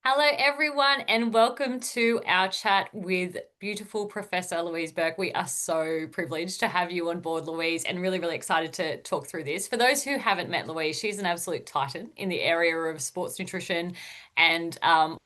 Hello, everyone, and welcome to our chat with beautiful Professor Louise Burke. We are so privileged to have you on board, Louise, and really, really excited to talk through this. For those who haven't met Louise, she's an absolute titan in the area of sports nutrition and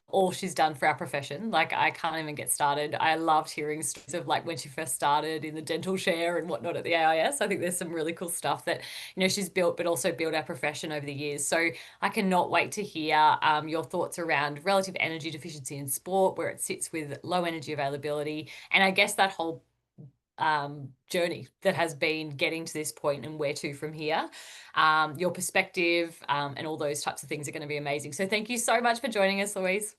all she's done for our profession. Like, I can't even get started. I loved hearing stories of like when she first started in the dental chair and whatnot at the AIS. I think there's some really cool stuff that, she's built, but also built our profession over the years. So I cannot wait to hear your thoughts around relative energy deficiency in sport, where it sits with low energy availability, and I guess that whole journey that has been getting to this point and where to from here. Your perspective and all those types of things are going to be amazing. So thank you so much for joining us, Louise.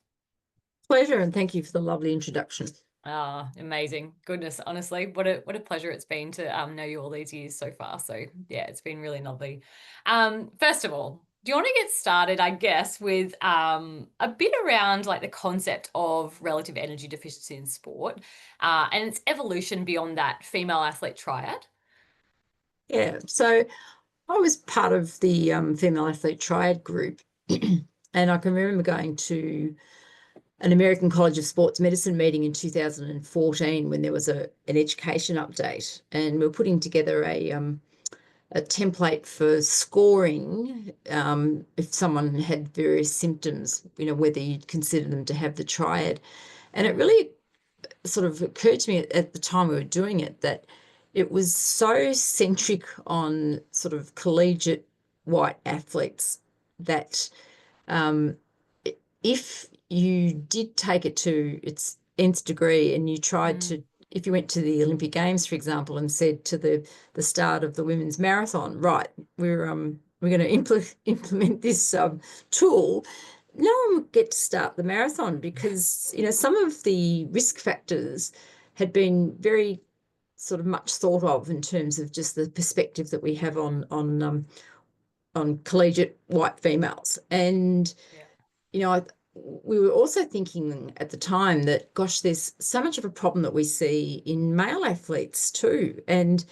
Pleasure, and thank you for the lovely introduction. Amazing. Goodness, honestly, what a pleasure it's been to know you all these years so far. So yeah, it's been really lovely. First of all, do you want to get started, I guess, with a bit around like the concept of relative energy deficiency in sport and its evolution beyond that female athlete triad? Yeah, so I was part of the Female Athlete Triad group, and I can remember going to an American College of Sports Medicine meeting in 2014 when there was an education update, and we were putting together a template for scoring if someone had various symptoms, whether you'd consider them to have the triad. And it really sort of occurred to me at the time we were doing it that it was so centric on sort of collegiate white athletes that if you did take it to its nth degree and you tried to, if you went to the Olympic Games, for example, and said to the start of the women's marathon, right, we're going to implement this tool, no one would get to start the marathon because, some of the risk factors had been very sort of much thought of in terms of just the perspective that we have on collegiate white females. And, we were also thinking at the time that, gosh, there's so much of a problem that we see in male athletes too. And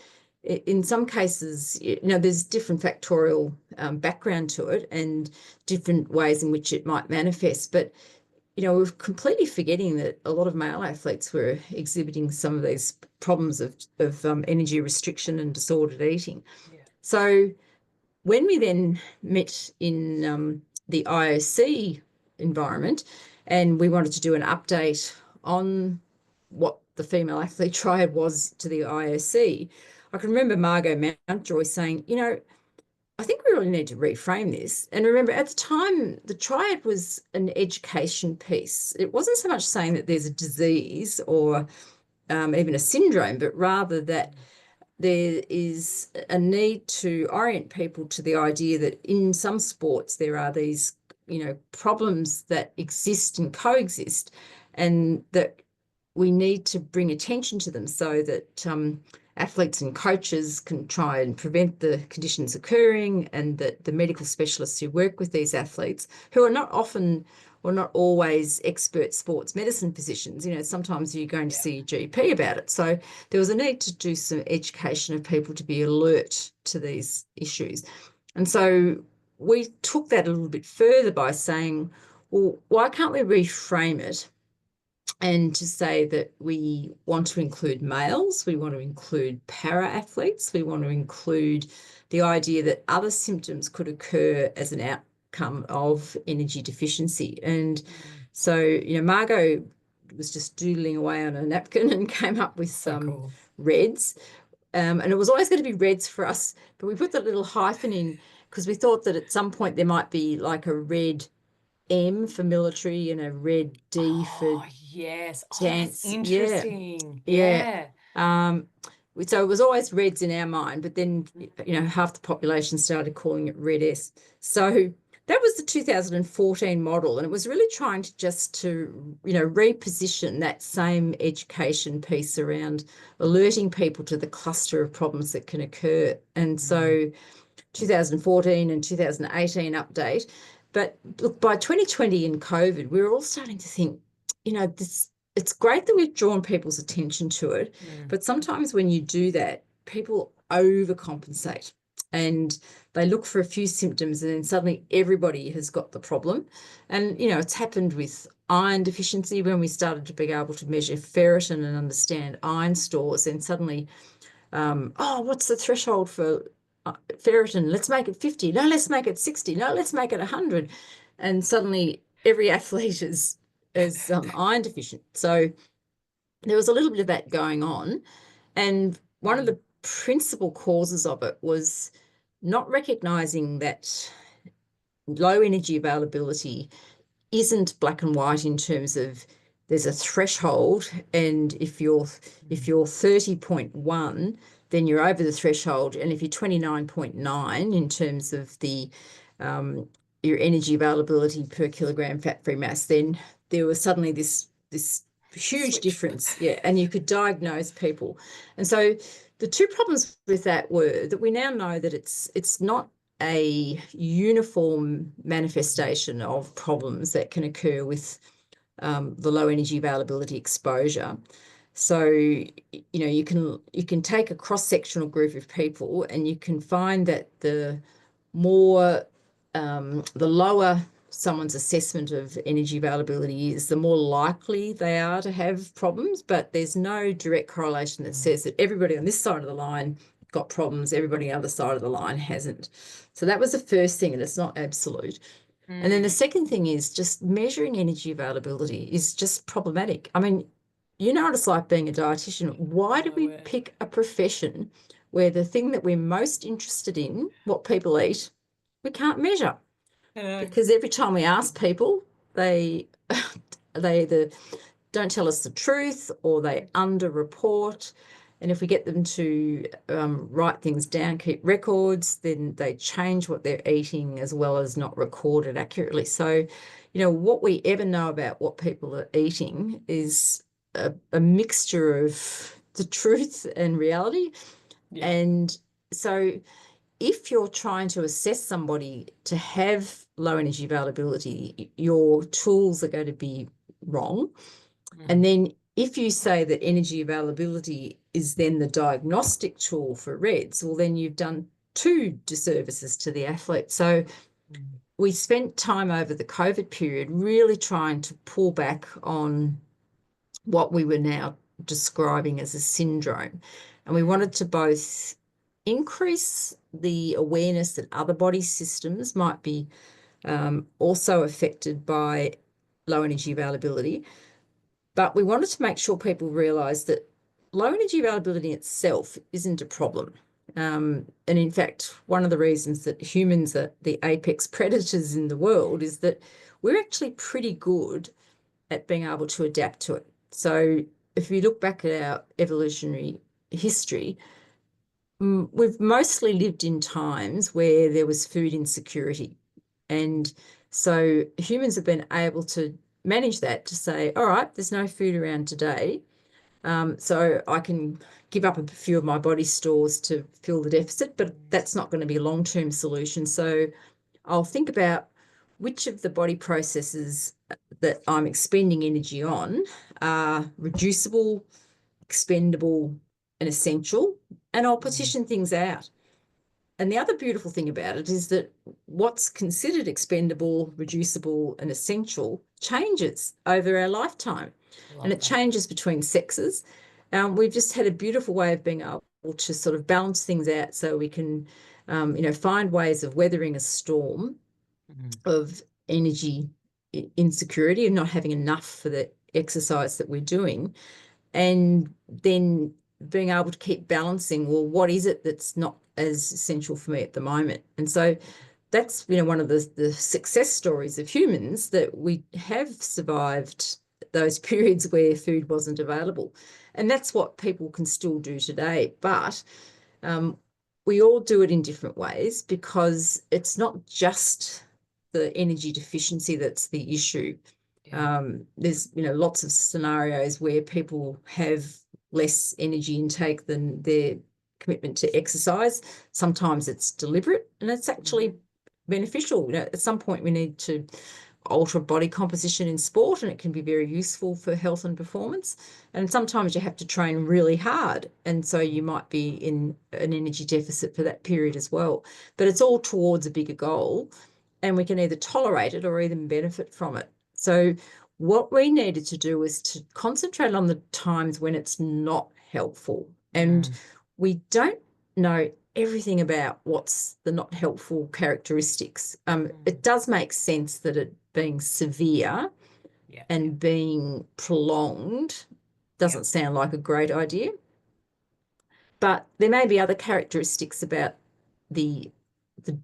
in some cases, there's different factorial background to it and different ways in which it might manifest. But, we're completely forgetting that a lot of male athletes were exhibiting some of these problems of energy restriction and disordered eating. Yeah. So when we then met in the IOC environment and we wanted to do an update on what the Female Athlete Triad was to the IOC, I can remember Margot Mountjoy saying, I think we really need to reframe this. And remember, at the time, the triad was an education piece. It wasn't so much saying that there's a disease or even a syndrome, but rather that there is a need to orient people to the idea that in some sports there are these, problems that exist and coexist, and that we need to bring attention to them so that athletes and coaches can try and prevent the conditions occurring, and that the medical specialists who work with these athletes, who are not often or not always expert sports medicine physicians, sometimes you're going to see a GP about it. So there was a need to do some education of people to be alert to these issues. And so we took that a little bit further by saying, well, why can't we reframe it and to say that we want to include males, we want to include para-athletes, we want to include the idea that other symptoms could occur as an outcome of energy deficiency. And so, Margot was just doodling away on a napkin and came up with some reds. And it was always going to be reds for us, but we put that little hyphen in because we thought that at some point there might be like a red M for military and a red D for yes. dance. That's interesting. Yeah. So it was always reds in our mind, but then, half the population started calling it red S. So that was the 2014 model, and it was really trying to reposition that same education piece around alerting people to the cluster of problems that can occur. And so 2014 and 2018 update. But look, by 2020 in COVID, we were all starting to think, it's great that we've drawn people's attention to it, but sometimes when you do that, people overcompensate. and they look for a few symptoms, and then suddenly everybody has got the problem. And, it's happened with iron deficiency when we started to be able to measure ferritin and understand iron stores. And suddenly, what's the threshold for ferritin? Let's make it 50. No, let's make it 60. No, let's make it 100. And suddenly every athlete is iron deficient. So there was a little bit of that going on. And one of the principal causes of it was not recognizing that low energy availability isn't black and white in terms of there's a threshold, and if you're 30.1, then you're over the threshold, and if you're 29.9 in terms of the your energy availability per kilogram fat-free mass, then there was suddenly this huge difference. Yeah, and you could diagnose people. And so the two problems with that were that we now know that it's not a uniform manifestation of problems that can occur with the low energy availability exposure. So, you can take a cross-sectional group of people, and you can find that the lower someone's assessment of energy availability is, the more likely they are to have problems. But there's no direct correlation that says that everybody on this side of the line got problems, everybody on the other side of the line hasn't. So that was the first thing, and it's not absolute. And then the second thing is just measuring energy availability is just problematic. I mean, what it's like being a dietitian. Why do we pick a profession where the thing that we're most interested in, what people eat, we can't measure? Because every time we ask people, they either don't tell us the truth or they underreport. And if we get them to write things down, keep records, then they change what they're eating as well as not record it accurately. So, what we ever know about what people are eating is a mixture of the truth and reality. Yeah. And so if you're trying to assess somebody to have low energy availability, your tools are going to be wrong. And then if you say that energy availability is then the diagnostic tool for REDS, well, then you've done two disservices to the athlete. So we spent time over the COVID period really trying to pull back on what we were now describing as a syndrome. And we wanted to both increase the awareness that other body systems might be also affected by low energy availability. But we wanted to make sure people realise that low energy availability itself isn't a problem. And in fact, one of the reasons that humans are the apex predators in the world is that we're actually pretty good at being able to adapt to it. So if you look back at our evolutionary history, we've mostly lived in times where there was food insecurity. And so humans have been able to manage that, to say, all right, there's no food around today, so I can give up a few of my body stores to fill the deficit, but that's not going to be a long-term solution. So I'll think about which of the body processes that I'm expending energy on are reducible, expendable, and essential, and I'll partition things out. And the other beautiful thing about it is that what's considered expendable, reducible, and essential changes over our lifetime. And it changes between sexes. We've just had a beautiful way of being able to sort of balance things out so we can, find ways of weathering a storm of energy insecurity and not having enough for the exercise that we're doing. And then being able to keep balancing, well, what is it that's not as essential for me at the moment? And so that's, one of the success stories of humans, that we have survived those periods where food wasn't available. And that's what people can still do today. But we all do it in different ways, because it's not just the energy deficiency that's the issue. There's, lots of scenarios where people have less energy intake than their commitment to exercise. Sometimes it's deliberate and it's actually beneficial. At some point we need to alter body composition in sport, and it can be very useful for health and performance. And sometimes you have to train really hard, and so you might be in an energy deficit for that period as well. But it's all towards a bigger goal, and we can either tolerate it or even benefit from it. So what we needed to do was to concentrate on the times when it's not helpful. And we don't know everything about what's the not helpful characteristics. It does make sense that it being severe and being prolonged doesn't sound like a great idea. But there may be other characteristics about the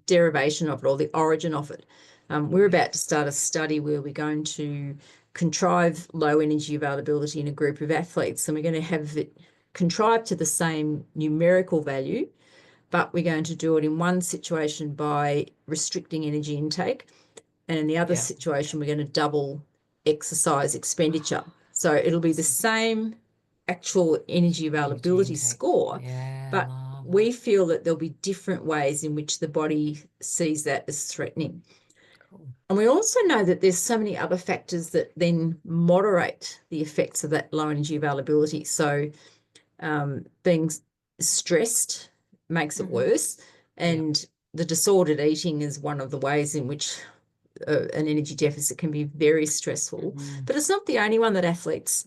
derivation of it or the origin of it. We're about to start a study where we're going to contrive low energy availability in a group of athletes, and we're going to have it contrived to the same numerical value, but we're going to do it in one situation by restricting energy intake, and in the other situation, we're going to double exercise expenditure. So it'll be the same actual energy availability score, but we feel that there'll be different ways in which the body sees that as threatening. And we also know that there's so many other factors that then moderate the effects of that low energy availability. So being stressed makes it worse, and the disordered eating is one of the ways in which an energy deficit can be very stressful. But it's not the only one that athletes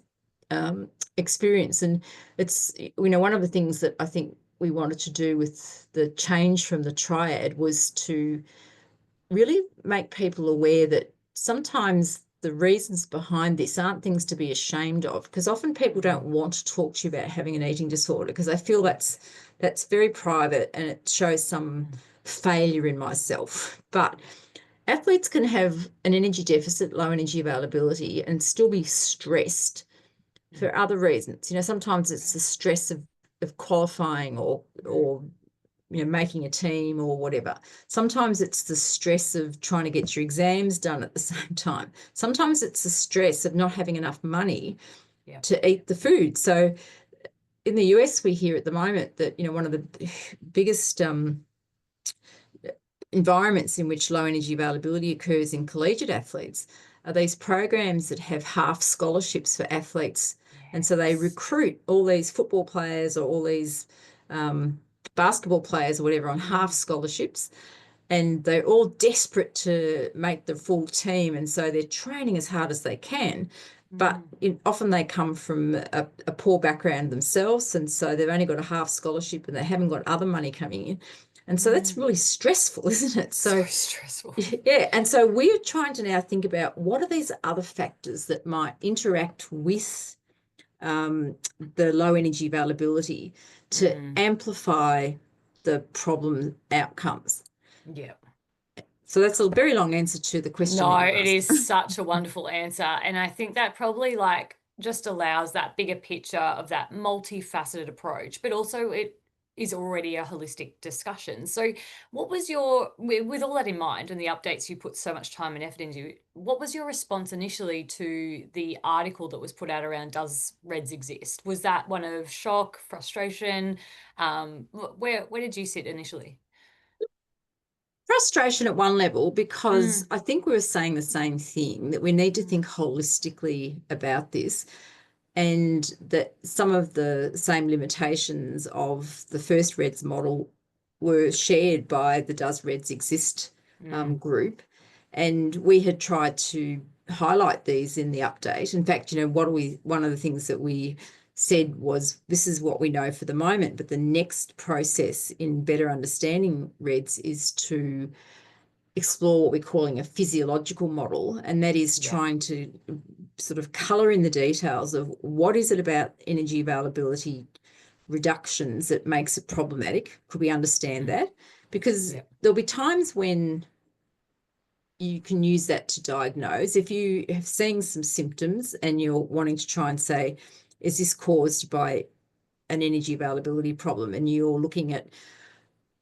experience. And it's, one of the things that I think we wanted to do with the change from the triad was to really make people aware that sometimes the reasons behind this aren't things to be ashamed of, because often people don't want to talk to you about having an eating disorder because they feel that's very private and it shows some failure in myself. But athletes can have an energy deficit, low energy availability, and still be stressed for other reasons. Sometimes it's the stress of qualifying or making a team or whatever. Sometimes it's the stress of trying to get your exams done at the same time. Sometimes it's the stress of not having enough money to eat the food. So in the US, we hear at the moment that, one of the biggest environments in which low energy availability occurs in collegiate athletes are these programs that have half scholarships for athletes. And so they recruit all these football players or all these basketball players or whatever on half scholarships, and they're all desperate to make the full team, and so they're training as hard as they can, but often they come from a poor background themselves, and so they've only got a half scholarship and they haven't got other money coming in, and so that's really stressful, isn't it? So stressful. Yeah, and so we're trying to now think about what are these other factors that might interact with the low energy availability to amplify the problem outcomes. So that's a very long answer to the question. No, it is such a wonderful answer. And I think that probably just allows that bigger picture of that multifaceted approach, but also it is already a holistic discussion. So what was with all that in mind and the updates you put so much time and effort into, what was your response initially to the article that was put out around does RED-S exist? Was that one of shock, frustration? Where did you sit initially? Frustration at one level, because I think we were saying the same thing, that we need to think holistically about this, and that some of the same limitations of the first RED-S model were shared by the Does RED-S Exist group. And we had tried to highlight these in the update. In fact, one of the things that we said was, this is what we know for the moment, but the next process in better understanding RED-S is to explore what we're calling a physiological model, and that is trying to sort of colour in the details of what is it about energy availability reductions that makes it problematic. Could we understand that? Because there'll be times when you can use that to diagnose. If you have seen some symptoms and you're wanting to try and say, is this caused by an energy availability problem? And you're looking at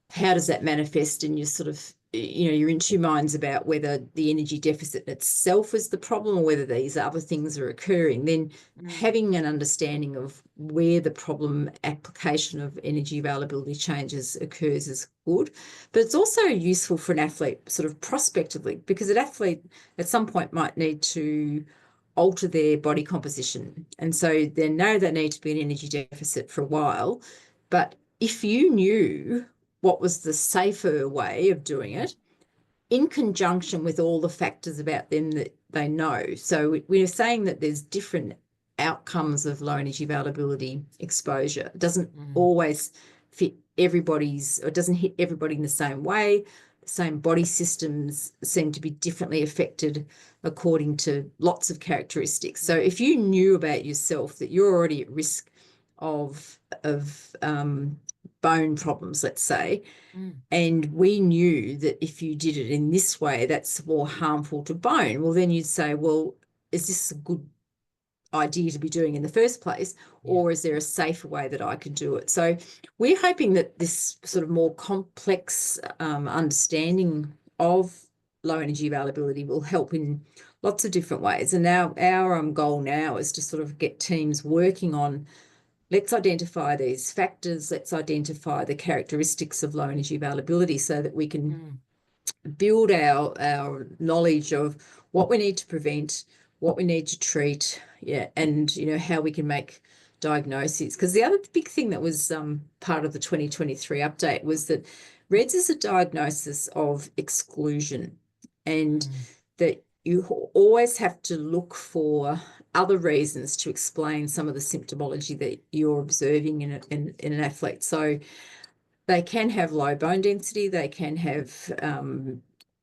how does that manifest, and you're sort of you're in two minds about whether the energy deficit itself is the problem or whether these other things are occurring, then having an understanding of where the problem application of energy availability changes occurs is good. But it's also useful for an athlete sort of prospectively, because an athlete at some point might need to alter their body composition. And so they know they need to be in energy deficit for a while. But if you knew what was the safer way of doing it, in conjunction with all the factors about them that they know. So we're saying that there's different outcomes of low energy availability exposure. It doesn't always fit everybody's, or it doesn't hit everybody in the same way. The same body systems seem to be differently affected according to lots of characteristics. So if you knew about yourself that you're already at risk of bone problems, let's say, and we knew that if you did it in this way, that's more harmful to bone, well, then you'd say, well, is this a good idea to be doing in the first place, or is there a safer way that I can do it? So we're hoping that this sort of more complex understanding of low energy availability will help in lots of different ways. And now our goal now is to sort of get teams working on, let's identify these factors, let's identify the characteristics of low energy availability so that we can build our knowledge of what we need to prevent, what we need to treat, and how we can make diagnoses. Because the other big thing that was part of the 2023 update was that RED-S is a diagnosis of exclusion, and that you always have to look for other reasons to explain some of the symptomology that you're observing in an athlete. So they can have low bone density, they can have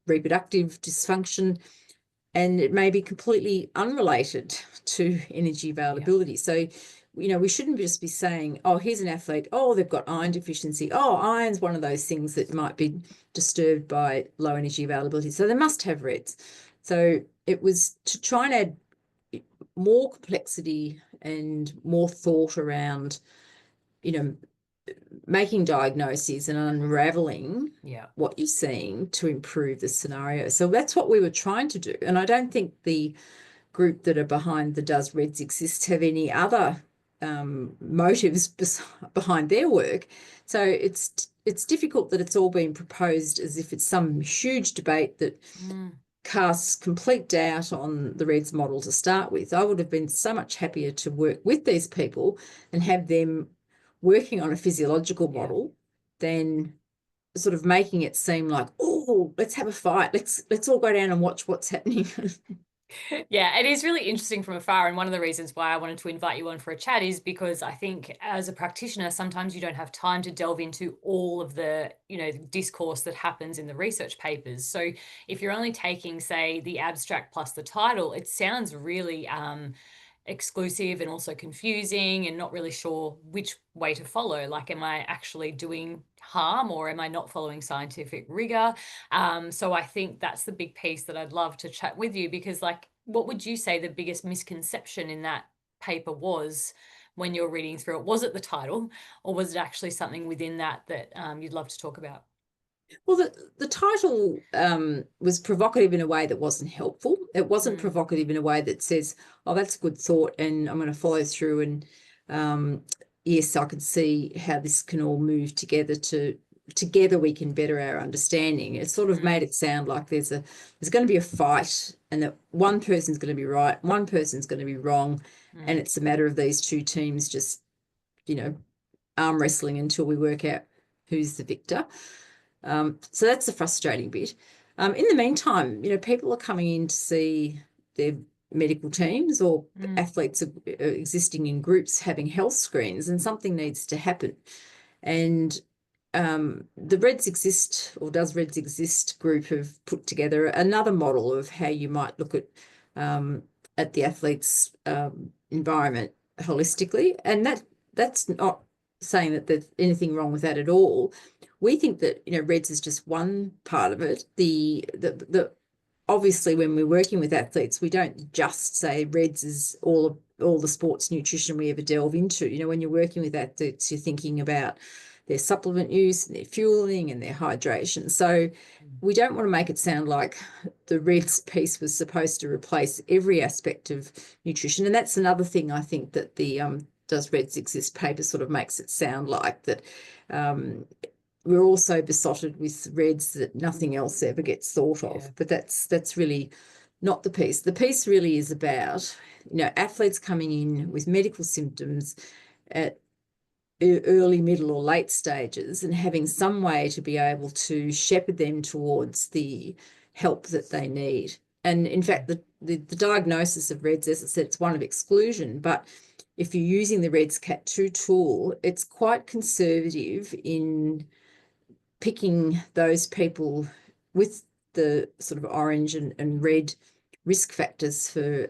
reproductive dysfunction, and it may be completely unrelated to energy availability. So, we shouldn't just be saying, oh, here's an athlete, oh, they've got iron deficiency. Oh, iron's one of those things that might be disturbed by low energy availability. So they must have RED-S. So it was to try and add more complexity and more thought around, making diagnoses and unraveling what you're seeing to improve the scenario. So that's what we were trying to do. And I don't think the group that are behind the Does RED-S Exist have any other motives behind their work. So it's difficult that it's all been proposed as if it's some huge debate that casts complete doubt on the RED-S model to start with. I would have been so much happier to work with these people and have them working on a physiological model than sort of making it seem like, oh, let's have a fight. Let's all go down and watch what's happening. Yeah, it is really interesting from afar. And one of the reasons why I wanted to invite you on for a chat is because I think as a practitioner, sometimes you don't have time to delve into all of the, discourse that happens in the research papers. So if you're only taking, say, the abstract plus the title, it sounds really exclusive and also confusing and not really sure which way to follow. Like, am I actually doing harm or am I not following scientific rigor? So I think that's the big piece that I'd love to chat with you, because what would you say the biggest misconception in that paper was when you're reading through it? Was it the title, or was it actually something within that you'd love to talk about? Well, the title was provocative in a way that wasn't helpful. It wasn't provocative in a way that says, oh, that's a good thought and I'm going to follow through, and yes, I can see how this can all move together together we can better our understanding. It sort of made it sound like there's going to be a fight and that one person's going to be right, one person's going to be wrong, and it's a matter of these two teams just, arm wrestling until we work out who's the victor. So that's the frustrating bit. In the meantime, people are coming in to see their medical teams, or athletes are existing in groups having health screens, and something needs to happen. And the RED-S Exist, or Does RED-S Exist group, have put together another model of how you might look at the athlete's environment holistically. And that's not saying that there's anything wrong with that at all. We think that RED-S is just one part of it. The obviously, when we're working with athletes, we don't just say RED-S is all the sports nutrition we ever delve into. When you're working with athletes, you're thinking about their supplement use, and their fueling and their hydration. So we don't want to make it sound like the REDS piece was supposed to replace every aspect of nutrition. And that's another thing I think that the Does REDS Exist paper sort of makes it sound like, that we're also besotted with REDS that nothing else ever gets thought of. But that's really not the piece. The piece really is about, athletes coming in with medical symptoms at early, middle or late stages, and having some way to be able to shepherd them towards the help that they need. And in fact, the diagnosis of REDS, as I said, it's one of exclusion, but if you're using the REDS Cat2 tool, it's quite conservative in picking those people with the sort of orange and red risk factors for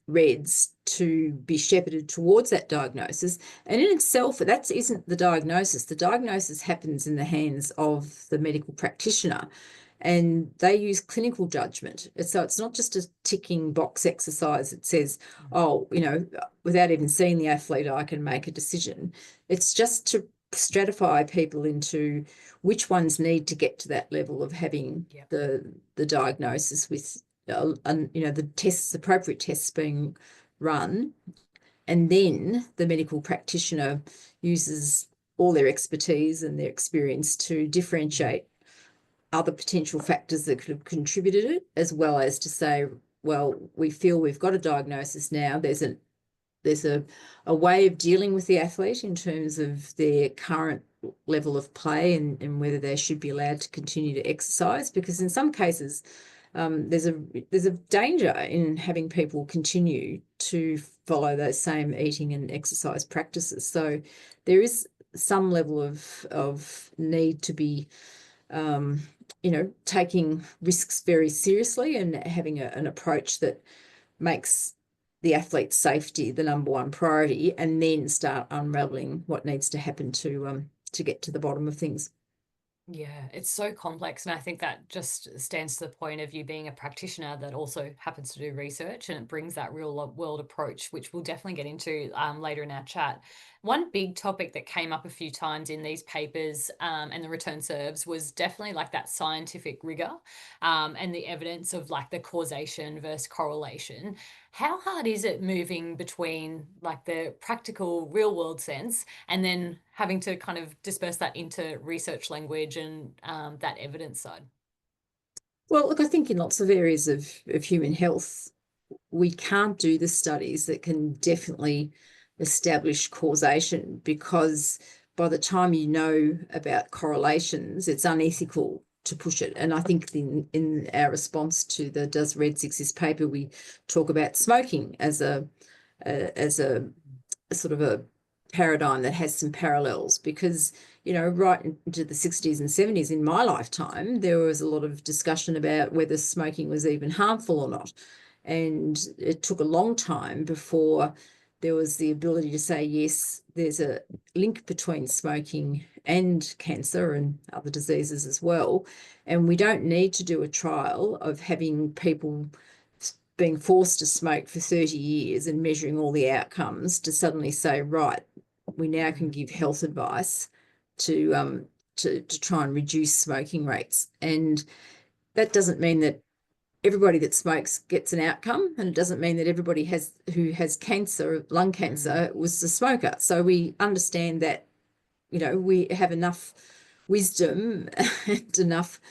REDS to be shepherded towards that diagnosis. And in itself, that isn't the diagnosis. The diagnosis happens in the hands of the medical practitioner, and they use clinical judgment. So it's not just a ticking box exercise that says, without even seeing the athlete, I can make a decision. It's just to stratify people into which ones need to get to that level of having the diagnosis with the tests, appropriate tests being run, and then the medical practitioner uses all their expertise and their experience to differentiate other potential factors that could have contributed it, as well as to say, well, we feel we've got a diagnosis now. There's a way of dealing with the athlete in terms of their current level of play and whether they should be allowed to continue to exercise, because in some cases there's a danger in having people continue to follow those same eating and exercise practices. So there is some level of need to be taking risks very seriously and having an approach that makes the athlete's safety the number one priority, and then start unraveling what needs to happen to get to the bottom of things. Yeah, it's so complex. And I think that just stands to the point of you being a practitioner that also happens to do research, and it brings that real world approach, which we'll definitely get into later in our chat. One big topic that came up a few times in these papers and the return serves was definitely like that scientific rigor and the evidence of like the causation versus correlation. How hard is it moving between like the practical real world sense and then having to kind of disperse that into research language and that evidence side? Well, look, I think in lots of areas of human health, we can't do the studies that can definitely establish causation, because by the time you know about correlations, it's unethical to push it. And I think in our response to the Does REDS Exist paper, we talk about smoking as a sort of a paradigm that has some parallels, because right into the 60s and 70s in my lifetime, there was a lot of discussion about whether smoking was even harmful or not. And it took a long time before there was the ability to say, yes, there's a link between smoking and cancer and other diseases as well. And we don't need to do a trial of having people being forced to smoke for 30 years and measuring all the outcomes to suddenly say, right, we now can give health advice to try and reduce smoking rates. And that doesn't mean that everybody that smokes gets an outcome, and it doesn't mean that everybody who has cancer, lung cancer, was a smoker. So we understand that, we have enough wisdom and enough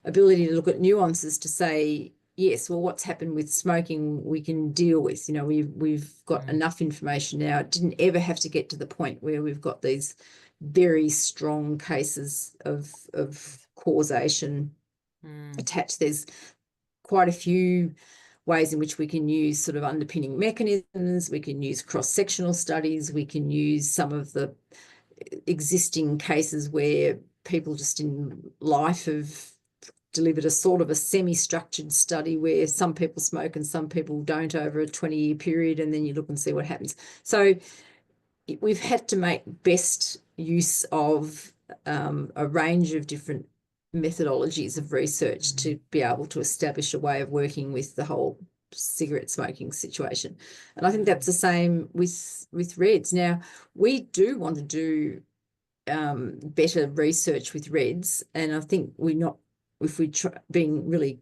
ability to look at nuances to say, yes, well, what's happened with smoking we can deal with. We've got enough information now. It didn't ever have to get to the point where we've got these very strong cases of causation attached. There's quite a few ways in which we can use sort of underpinning mechanisms. We can use cross-sectional studies. We can use some of the existing cases where people just in life have delivered a sort of a semi-structured study where some people smoke and some people don't over a 20-year period, and then you look and see what happens. So we've had to make best use of a range of different methodologies of research to be able to establish a way of working with the whole cigarette smoking situation. And I think that's the same with REDS. Now, we do want to do better research with REDS, and I think if we try being really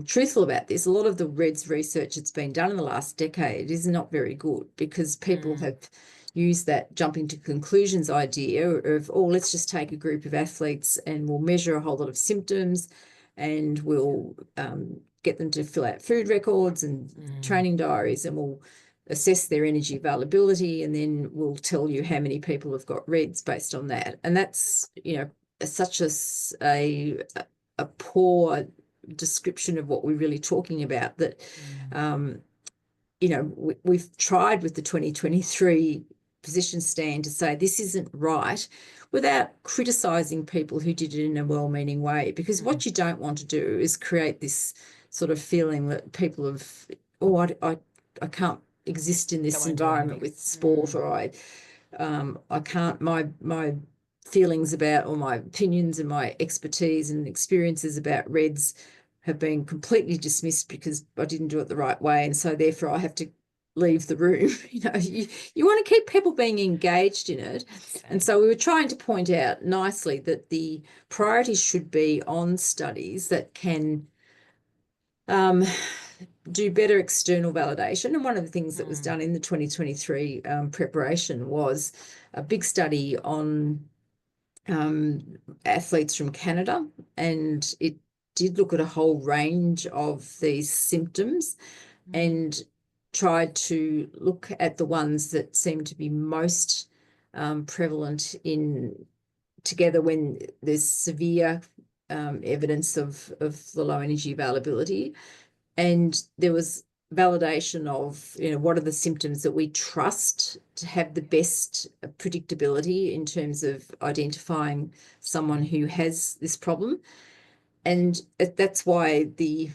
truthful about this, a lot of the REDS research that's been done in the last decade is not very good, because people have used that jumping to conclusions idea of, oh, let's just take a group of athletes and we'll measure a whole lot of symptoms, and we'll get them to fill out food records and training diaries, and we'll assess their energy availability, and then we'll tell you how many people have got REDS based on that. And that's, such a poor description of what we're really talking about, that we've tried with the 2023 position stand to say this isn't right, without criticizing people who did it in a well-meaning way, because what you don't want to do is create this sort of feeling that people have, I can't exist in this environment with sport, or I can't, my feelings about, or my opinions and my expertise and experiences about REDS have been completely dismissed because I didn't do it the right way, and so therefore I have to leave the room. You want to keep people being engaged in it. And so we were trying to point out nicely that the priorities should be on studies that can do better external validation. And one of the things that was done in the 2023 preparation was a big study on athletes from Canada, and it did look at a whole range of these symptoms and tried to look at the ones that seem to be most prevalent together when there's severe evidence of the low energy availability. And there was validation of, what are the symptoms that we trust to have the best predictability in terms of identifying someone who has this problem. And that's why the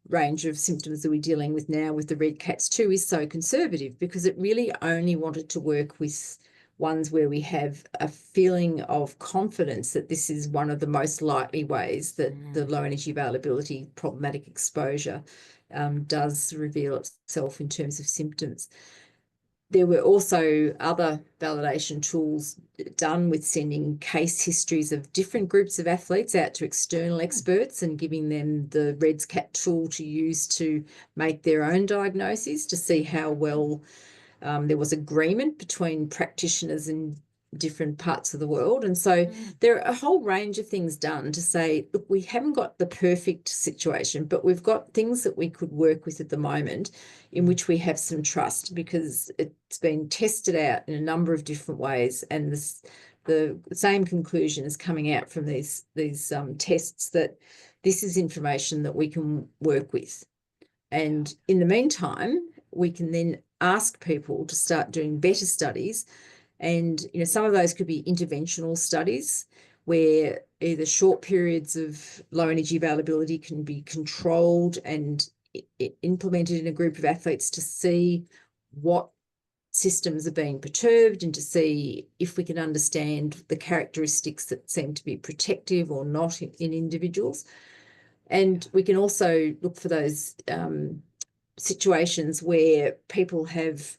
range of symptoms that we're dealing with now with the Red Cats 2 is so conservative, because it really only wanted to work with ones where we have a feeling of confidence that this is one of the most likely ways that the low energy availability problematic exposure does reveal itself in terms of symptoms. There were also other validation tools done with sending case histories of different groups of athletes out to external experts and giving them the REDS CAT tool to use to make their own diagnoses, to see how well there was agreement between practitioners in different parts of the world. And so there are a whole range of things done to say, look, we haven't got the perfect situation, but we've got things that we could work with at the moment in which we have some trust, because it's been tested out in a number of different ways, and the same conclusion is coming out from these tests, that this is information that we can work with. And in the meantime, we can then ask people to start doing better studies. And, some of those could be interventional studies where either short periods of low energy availability can be controlled and implemented in a group of athletes to see what systems are being perturbed, and to see if we can understand the characteristics that seem to be protective or not in individuals. And we can also look for those situations where people have,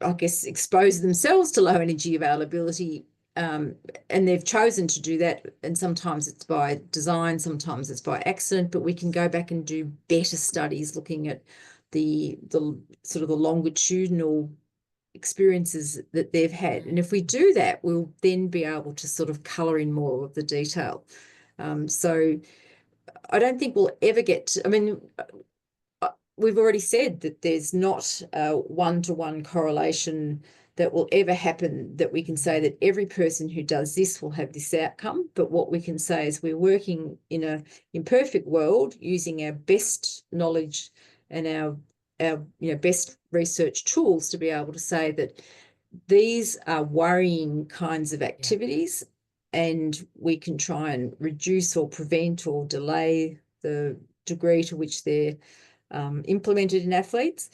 I guess, exposed themselves to low energy availability, and they've chosen to do that. And sometimes it's by design, sometimes it's by accident, but we can go back and do better studies looking at the sort of the longitudinal experiences that they've had. And if we do that, we'll then be able to sort of colour in more of the detail. So I don't think we'll ever get to, we've already said that there's not a one-to-one correlation that will ever happen, that we can say that every person who does this will have this outcome. But what we can say is we're working in an imperfect world using our best knowledge and our best research tools to be able to say that these are worrying kinds of activities, and we can try and reduce or prevent or delay the degree to which they're implemented in athletes.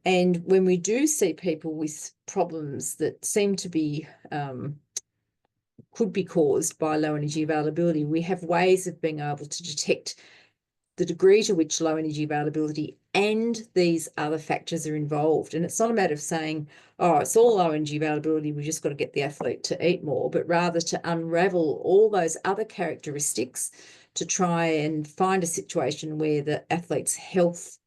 And when we do see people with problems that seem to be could be caused by low energy availability, we have ways of being able to detect the degree to which low energy availability and these other factors are involved. And it's not a matter of saying, oh, it's all low energy availability, we just got to get the athlete to eat more, but rather to unravel all those other characteristics to try and find a situation where the athlete's health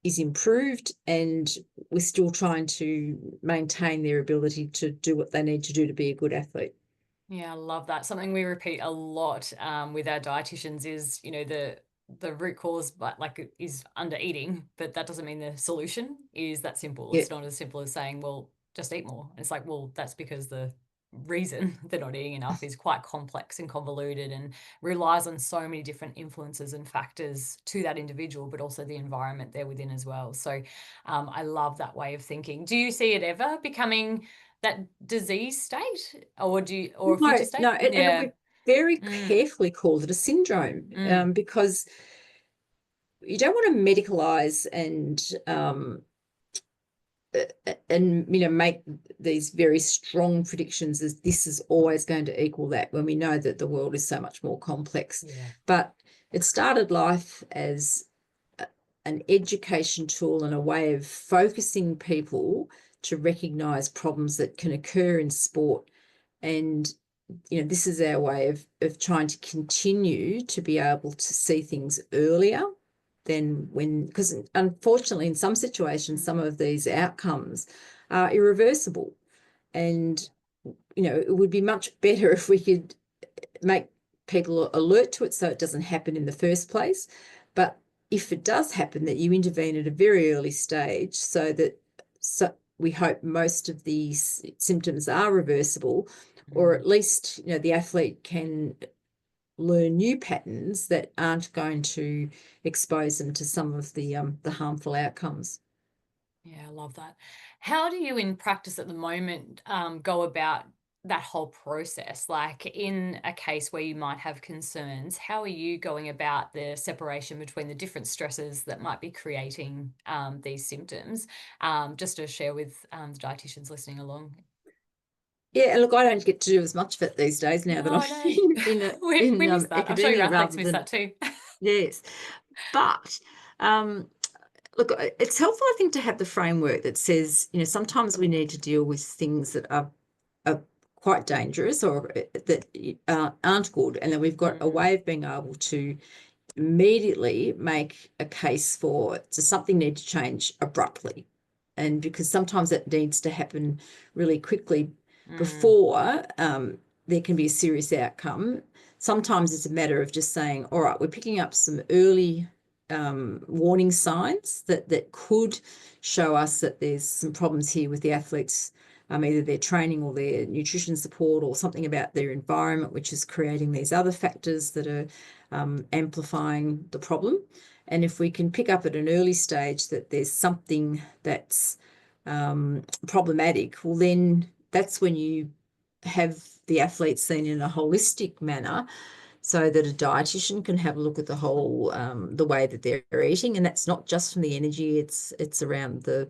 is improved and we're still trying to maintain their ability to do what they need to do to be a good athlete. Yeah, I love that. Something we repeat a lot with our dietitians is, the root cause, but like, is under eating, but that doesn't mean the solution is that simple. Yeah. It's not as simple as saying, well, just eat more. And it's like, well, that's because the reason they're not eating enough is quite complex and convoluted and relies on so many different influences and factors to that individual, but also the environment they're within as well. So I love that way of thinking. Do you see it ever becoming that disease state, or a future state? No, and we very carefully called it a syndrome, because you don't want to medicalize and make these very strong predictions as this is always going to equal that, when we know that the world is so much more complex. Yeah. But it started life as an education tool and a way of focusing people to recognize problems that can occur in sport. And this is our way of trying to continue to be able to see things earlier than when, because unfortunately in some situations some of these outcomes are irreversible, and it would be much better if we could make people alert to it so it doesn't happen in the first place. But if it does happen, that you intervene at a very early stage so that we hope most of these symptoms are reversible, or at least the athlete can learn new patterns that aren't going to expose them to some of the harmful outcomes. Yeah, I love that. How do you in practice at the moment go about that whole process? Like, in a case where you might have concerns, how are you going about the separation between the different stresses that might be creating these symptoms? Just to share with the dietitians listening along. Yeah, and look, I don't get to do as much of it these days now that I'm we miss that. I'm sure your athletes miss that too. Yes, but look, it's helpful, I think, to have the framework that says, sometimes we need to deal with things that are quite dangerous or that aren't good, and then we've got a way of being able to immediately make a case for something need to change abruptly. And because sometimes that needs to happen really quickly before there can be a serious outcome. Sometimes it's a matter of just saying, all right, we're picking up some early warning signs that could show us that there's some problems here with the athletes, either their training or their nutrition support, or something about their environment which is creating these other factors that are amplifying the problem. And if we can pick up at an early stage that there's something that's problematic, well, then that's when you have the athlete seen in a holistic manner, so that a dietitian can have a look at the whole, the way that they're eating. And that's not just from the energy, it's around the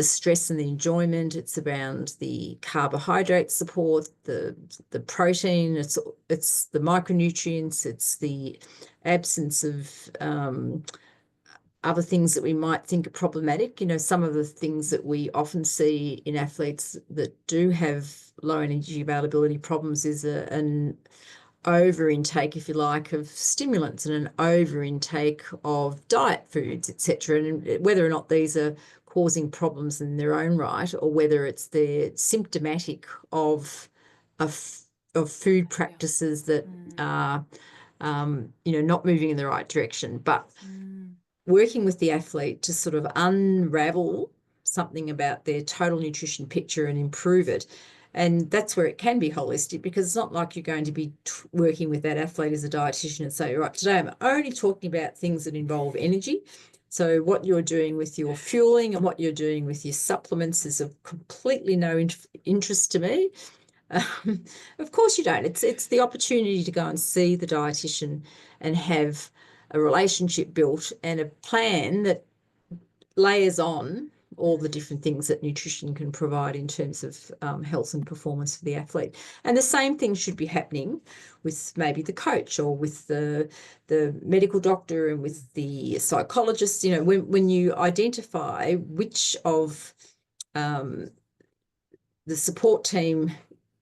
stress and the enjoyment, it's around the carbohydrate support, the protein, it's the micronutrients, it's the absence of other things that we might think are problematic. Some of the things that we often see in athletes that do have low energy availability problems is an over intake, if you like, of stimulants and an over intake of diet foods, etc. And whether or not these are causing problems in their own right, or whether it's they're symptomatic of food practices that are not moving in the right direction. But working with the athlete to sort of unravel something about their total nutrition picture and improve it. And that's where it can be holistic, because it's not like you're going to be working with that athlete as a dietitian and say, right, today I'm only talking about things that involve energy. So what you're doing with your fueling and what you're doing with your supplements is of completely no interest to me. Of course you don't. It's the opportunity to go and see the dietitian and have a relationship built and a plan that layers on all the different things that nutrition can provide in terms of health and performance for the athlete. And the same thing should be happening with maybe the coach or with the medical doctor and with the psychologist. You know, when you identify which of the support team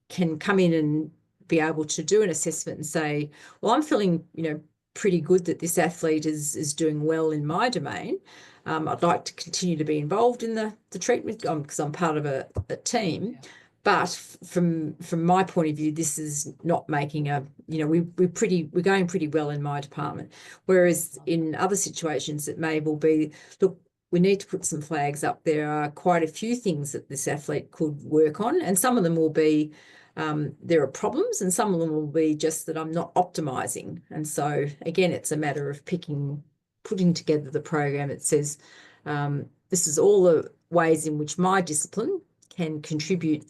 can come in and be able to do an assessment and say, well, I'm feeling, you know, pretty good that this athlete is doing well in my domain. I'd like to continue to be involved in the treatment because I'm part of a team. Yeah. But from my point of view, this is not making a, you know, we're going pretty well in my department. Whereas in other situations, it may well be, look, we need to put some flags up. There are quite a few things that this athlete could work on, and some of them will be there are problems, and some of them will be just that I'm not optimizing. And so again, it's a matter of putting together the program that says this is all the ways in which my discipline can contribute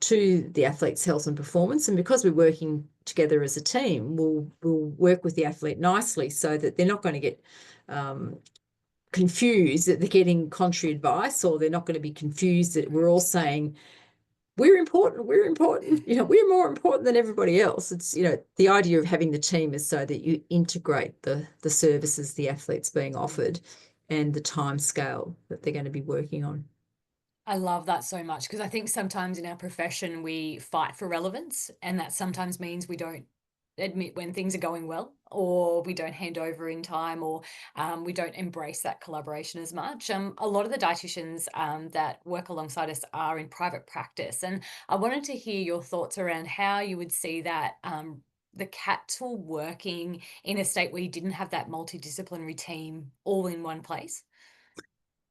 to the athlete's health and performance. And because we're working together as a team, we'll work with the athlete nicely so that they're not going to get confused that they're getting contrary advice, or they're not going to be confused that we're all saying, we're important, you know, we're more important than everybody else. It's, you know, the idea of having the team is so that you integrate the services the athlete's being offered and the time scale that they're going to be working on. I love that so much, because I think sometimes in our profession we fight for relevance, and that sometimes means we don't admit when things are going well, or we don't hand over in time, or we don't embrace that collaboration as much. A lot of the dietitians that work alongside us are in private practice, and I wanted to hear your thoughts around how you would see that the CAT tool working in a state where you didn't have that multidisciplinary team all in one place.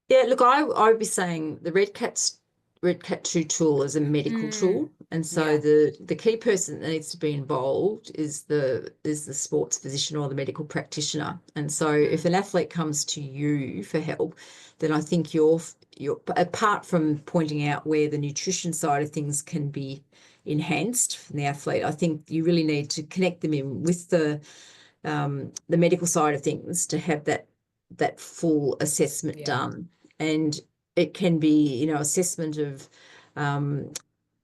Yeah, look, I would be saying the Red Cat 2 tool is a medical tool, and so Yeah. the key person that needs to be involved is the sports physician or the medical practitioner. And so if an athlete comes to you for help, then I think you're apart from pointing out where the nutrition side of things can be enhanced from the athlete, I think you really need to connect them in with the medical side of things to have that full assessment done. And it can be, you know, assessment of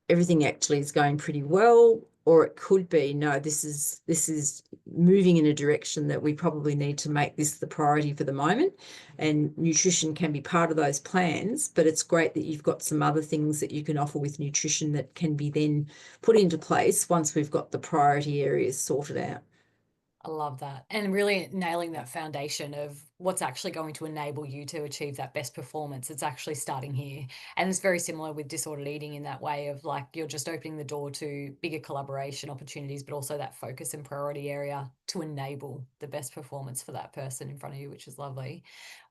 everything actually is going pretty well, or it could be, no, this is moving in a direction that we probably need to make this the priority for the moment. And nutrition can be part of those plans, but it's great that you've got some other things that you can offer with nutrition that can be then put into place once we've got the priority areas sorted out. I love that. And really nailing that foundation of what's actually going to enable you to achieve that best performance. It's actually starting here. And it's very similar with disordered eating in that way of, like, you're just opening the door to bigger collaboration opportunities, but also that focus and priority area to enable the best performance for that person in front of you, which is lovely.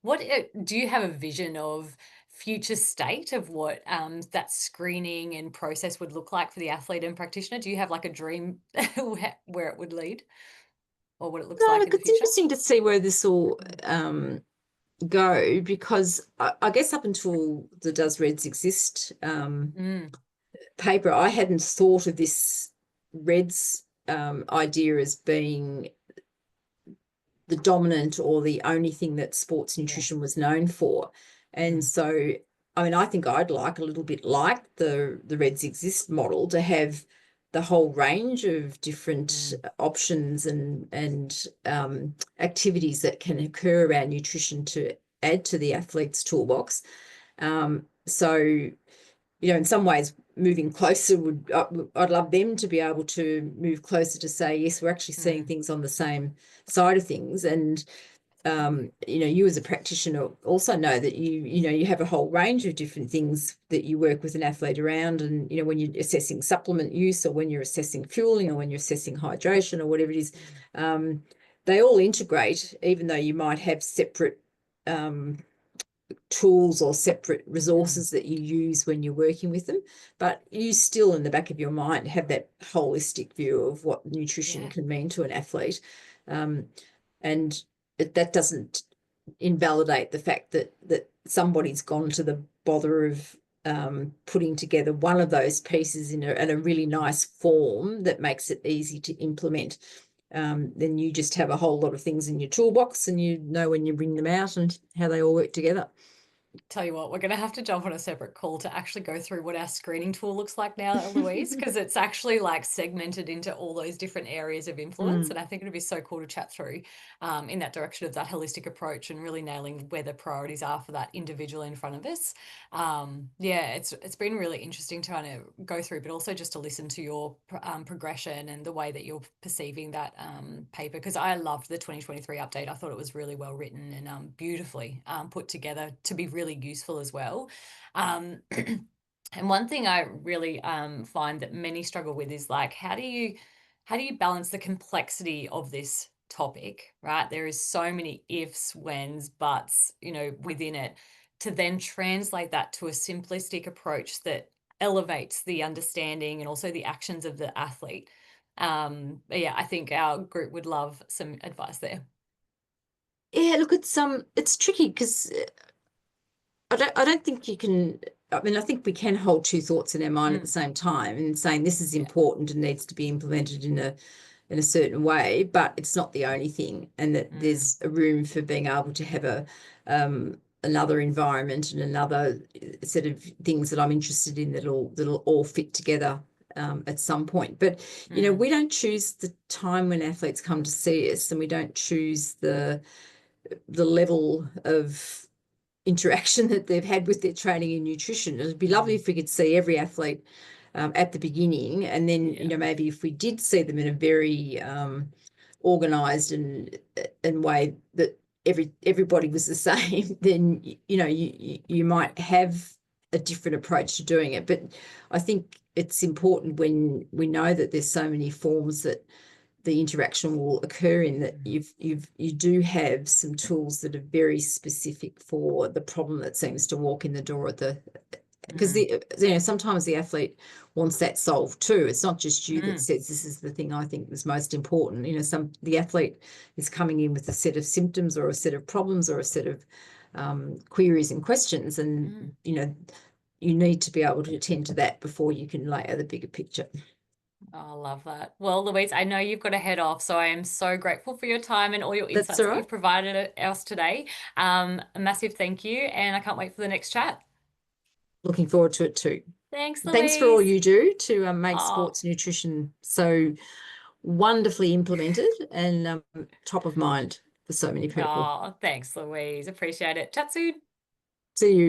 What do you have a vision of future state of what that screening and process would look like for the athlete and practitioner? Do you have like a dream where it would lead? Or what it looks No, like look, in the it's future? interesting to see where this will go, because I guess up until the Does Reds Exist paper, I hadn't thought of this Reds idea as being the dominant or the only thing that sports nutrition was known for. And so, I mean, I think I'd like a little bit like the Reds Exist model to have the whole range of different options and activities that can occur around nutrition to add to the athlete's toolbox. So, you know, in some ways, moving closer would, I'd love them to be able to move closer to say, yes, we're actually seeing things on the same side of things. And you know, you as a practitioner also know that you know, you have a whole range of different things that you work with an athlete around. And, you know, when you're assessing supplement use, or when you're assessing fueling, or when you're assessing hydration, or whatever it is, they all integrate, even though you might have separate tools or separate resources that you use when you're working with them, but you still in the back of your mind have that holistic view of what nutrition can mean to an athlete. And that doesn't invalidate the fact that somebody's gone to the bother of putting together one of those pieces in a really nice form that makes it easy to implement. Then you just have a whole lot of things in your toolbox, and you know when you bring them out and how they all work together. Tell you what, we're going to have to jump on a separate call to actually go through what our screening tool looks like now, Louise, because it's actually like segmented into all those different areas of influence. And I think it'd be so cool to chat through in that direction of that holistic approach and really nailing where the priorities are for that individual in front of us. Yeah, it's been really interesting to kind of go through, but also just to listen to your progression and the way that you're perceiving that paper, because I loved the 2023 update. I thought it was really well written and beautifully put together to be really useful as well. And one thing I really find that many struggle with is like, how do you balance the complexity of this topic, right? There is so many ifs, whens, buts, within it, to then translate that to a simplistic approach that elevates the understanding and also the actions of the athlete. Yeah, I think our group would love some advice there. Yeah, look, it's tricky because I don't think you can. I mean, I think we can hold two thoughts in our mind at the same time and saying this is important and needs to be implemented in a certain way, but it's not the only thing, and that there's a room for being able to have another environment and another set of things that I'm interested in that'll all fit together at some point. But we don't choose the time when athletes come to see us, and we don't choose the level of interaction that they've had with their training and nutrition. It'd be lovely if we could see every athlete at the beginning, and then maybe if we did see them in a very organized and way that everybody was the same, then you might have a different approach to doing it. But I think it's important when we know that there's so many forms that the interaction will occur in, that you do have some tools that are very specific for the problem that seems to walk in the door at the, because sometimes the athlete wants that solved too. It's not just you that says this is the thing I think is most important. The athlete is coming in with a set of symptoms or a set of problems or a set of queries and questions, and you need to be able to attend to that before you can lay out the bigger picture. Oh, I love that. Well, Louise, I know you've got to head off, so I am so grateful for your time and all your insights that you've provided us today. A massive thank you, and I can't wait for the next chat. Looking forward to it too. Thanks, Louise. Thanks for all you do to make sports nutrition so wonderfully implemented and top of mind for so many people. Oh, thanks, Louise. Appreciate it. Chat soon. See you.